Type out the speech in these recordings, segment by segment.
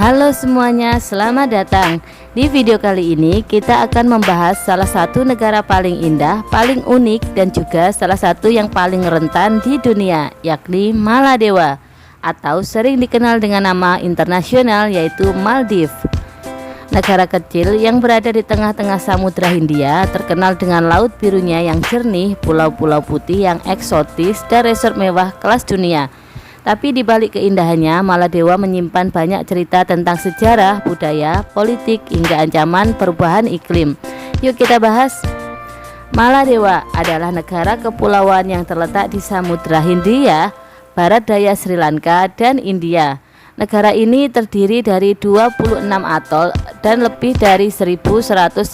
Halo semuanya, selamat datang. Di video kali ini kita akan membahas salah satu negara paling indah, paling unik, dan juga salah satu yang paling rentan di dunia, yakni Maladewa, atau sering dikenal dengan nama internasional yaitu Maldives. Negara kecil yang berada di tengah-tengah Samudra Hindia, terkenal dengan laut birunya yang jernih, pulau-pulau putih yang eksotis, dan resort mewah kelas dunia. Tapi di balik keindahannya, Maladewa menyimpan banyak cerita tentang sejarah, budaya, politik, hingga ancaman perubahan iklim. Yuk kita bahas. Maladewa adalah negara kepulauan yang terletak di Samudra Hindia, barat daya Sri Lanka dan India. Negara ini terdiri dari 26 atol dan lebih dari 1190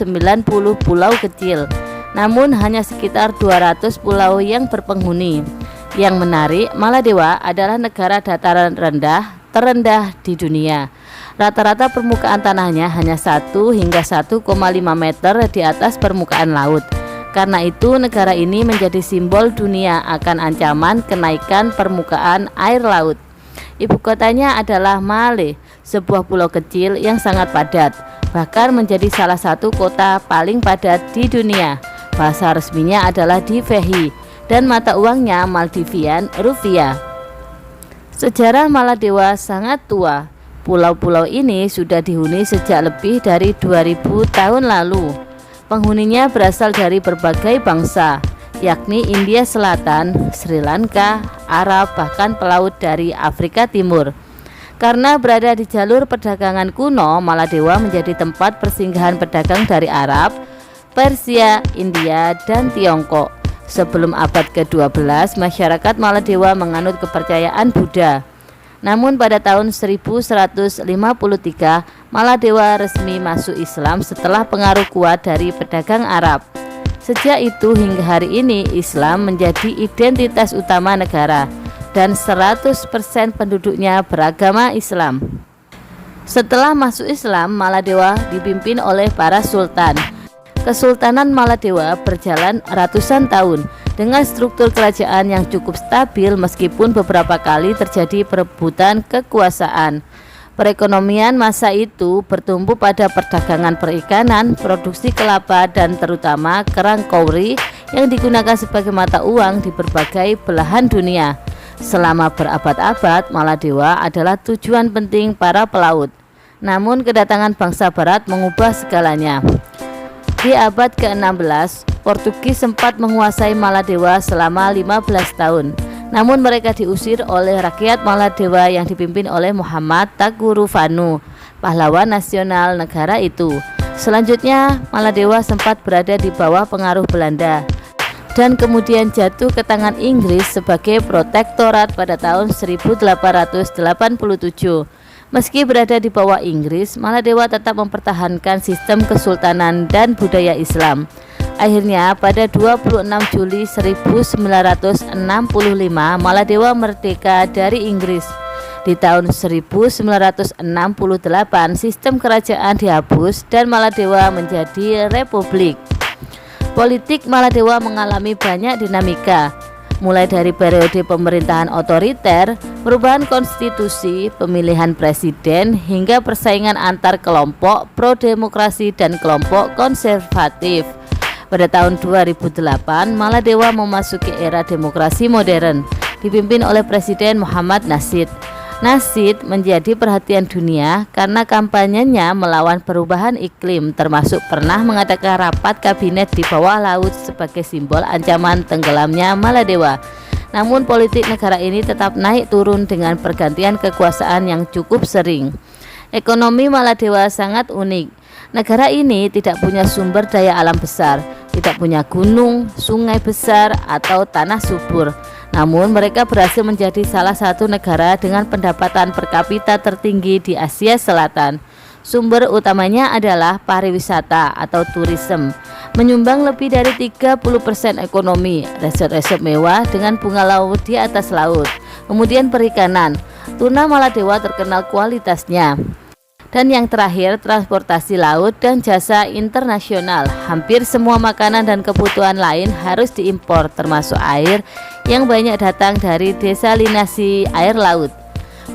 pulau kecil. Namun hanya sekitar 200 pulau yang berpenghuni. Yang menarik, Maladewa adalah negara dataran rendah terendah di dunia. Rata-rata permukaan tanahnya hanya 1 hingga 1,5 meter di atas permukaan laut. Karena itu negara ini menjadi simbol dunia akan ancaman kenaikan permukaan air laut. Ibu kotanya adalah Male, sebuah pulau kecil yang sangat padat, bahkan menjadi salah satu kota paling padat di dunia. Bahasa resminya adalah Divehi dan mata uangnya Maldivian rupiah. Sejarah Maladewa sangat tua. Pulau-pulau ini sudah dihuni sejak lebih dari 2000 tahun lalu. Penghuninya berasal dari berbagai bangsa, yakni India Selatan, Sri Lanka, Arab, bahkan pelaut dari Afrika Timur. Karena berada di jalur perdagangan kuno, Maladewa menjadi tempat persinggahan pedagang dari Arab, Persia, India, dan Tiongkok. Sebelum abad ke-12, masyarakat Maladewa menganut kepercayaan Buddha. Namun pada tahun 1153, Maladewa resmi masuk Islam setelah pengaruh kuat dari pedagang Arab. Sejak itu hingga hari ini, Islam menjadi identitas utama negara dan 100% penduduknya beragama Islam. Setelah masuk Islam, Maladewa dipimpin oleh para sultan. Kesultanan Maladewa berjalan ratusan tahun dengan struktur kerajaan yang cukup stabil meskipun beberapa kali terjadi perebutan kekuasaan. Perekonomian masa itu bertumbuh pada perdagangan perikanan, produksi kelapa, dan terutama kerang kauri yang digunakan sebagai mata uang di berbagai belahan dunia. Selama berabad-abad, Maladewa adalah tujuan penting para pelaut. Namun kedatangan bangsa barat mengubah segalanya. Di abad ke-16, Portugis sempat menguasai Maladewa selama 15 tahun. Namun mereka diusir oleh rakyat Maladewa yang dipimpin oleh Muhammad Taguruvanu, pahlawan nasional negara itu. Selanjutnya, Maladewa sempat berada di bawah pengaruh Belanda dan kemudian jatuh ke tangan Inggris sebagai protektorat pada tahun 1887. Meski berada di bawah Inggris, Maladewa tetap mempertahankan sistem kesultanan dan budaya Islam. Akhirnya pada 26 Juli 1965, Maladewa merdeka dari Inggris. Di tahun 1968, sistem kerajaan dihapus dan Maladewa menjadi republik. Politik Maladewa mengalami banyak dinamika, mulai dari periode pemerintahan otoriter, perubahan konstitusi, pemilihan presiden, hingga persaingan antar kelompok pro-demokrasi dan kelompok konservatif. Pada tahun 2008, Maladewa memasuki era demokrasi modern, dipimpin oleh Presiden Muhammad Nasheed. Nasheed menjadi perhatian dunia karena kampanyenya melawan perubahan iklim, termasuk pernah mengadakan rapat kabinet di bawah laut sebagai simbol ancaman tenggelamnya Maladewa. Namun politik negara ini tetap naik turun dengan pergantian kekuasaan yang cukup sering. Ekonomi Maladewa sangat unik. Negara ini tidak punya sumber daya alam besar, tidak punya gunung, sungai besar, atau tanah subur. Namun mereka berhasil menjadi salah satu negara dengan pendapatan per kapita tertinggi di Asia Selatan. Sumber utamanya adalah pariwisata atau tourism, menyumbang lebih dari 30% ekonomi, resort-resort mewah dengan bunga laut di atas laut. Kemudian perikanan, tuna Maladewa terkenal kualitasnya. Dan yang terakhir, transportasi laut dan jasa internasional. Hampir semua makanan dan kebutuhan lain harus diimpor, termasuk air yang banyak datang dari desalinasi air laut.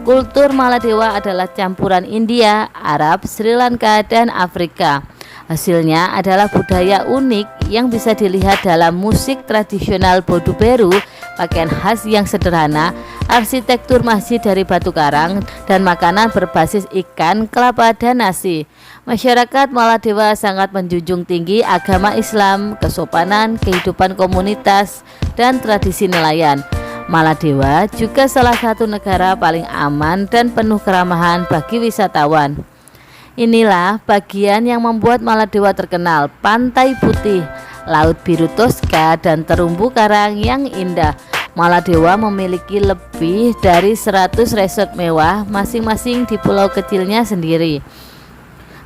Kultur Maladewa adalah campuran India, Arab, Sri Lanka, dan Afrika. Hasilnya adalah budaya unik yang bisa dilihat dalam musik tradisional Bodu Beru, pakaian khas yang sederhana, arsitektur masjid dari batu karang, dan makanan berbasis ikan, kelapa, dan nasi. Masyarakat Maladewa sangat menjunjung tinggi agama Islam, kesopanan, kehidupan komunitas, dan tradisi nelayan. Maladewa juga salah satu negara paling aman dan penuh keramahan bagi wisatawan. Inilah bagian yang membuat Maladewa terkenal: pantai putih, laut biru Toska, dan terumbu karang yang indah. Maladewa memiliki lebih dari 100 resort mewah, masing-masing di pulau kecilnya sendiri.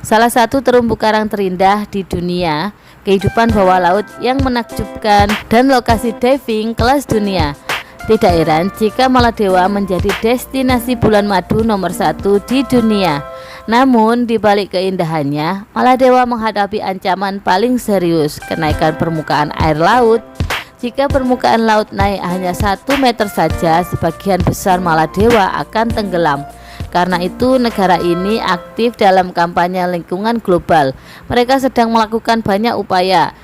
Salah satu terumbu karang terindah di dunia, kehidupan bawah laut yang menakjubkan, dan lokasi diving kelas dunia. Tidak heran jika Maladewa menjadi destinasi bulan madu nomor 1 di dunia. Namun di balik keindahannya, Maladewa menghadapi ancaman paling serius, kenaikan permukaan air laut. Jika permukaan laut naik hanya 1 meter saja, sebagian besar Maladewa akan tenggelam. Karena itu negara ini aktif dalam kampanye lingkungan global. Mereka sedang melakukan banyak upaya,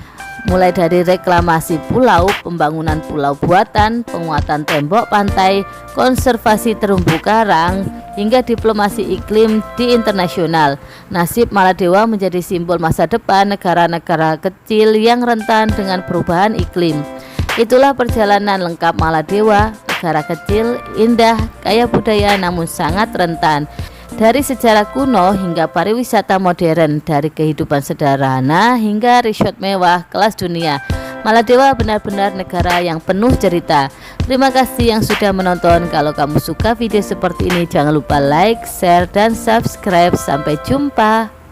mulai dari reklamasi pulau, pembangunan pulau buatan, penguatan tembok pantai, konservasi terumbu karang, hingga diplomasi iklim di internasional. Nasib Maladewa menjadi simbol masa depan negara-negara kecil yang rentan dengan perubahan iklim. Itulah perjalanan lengkap Maladewa, negara kecil, indah, kaya budaya namun sangat rentan. Dari sejarah kuno hingga pariwisata modern, dari kehidupan sederhana hingga resort mewah kelas dunia, Maladewa benar-benar negara yang penuh cerita. Terima kasih yang sudah menonton. Kalau kamu suka video seperti ini, jangan lupa like, share, dan subscribe. Sampai jumpa.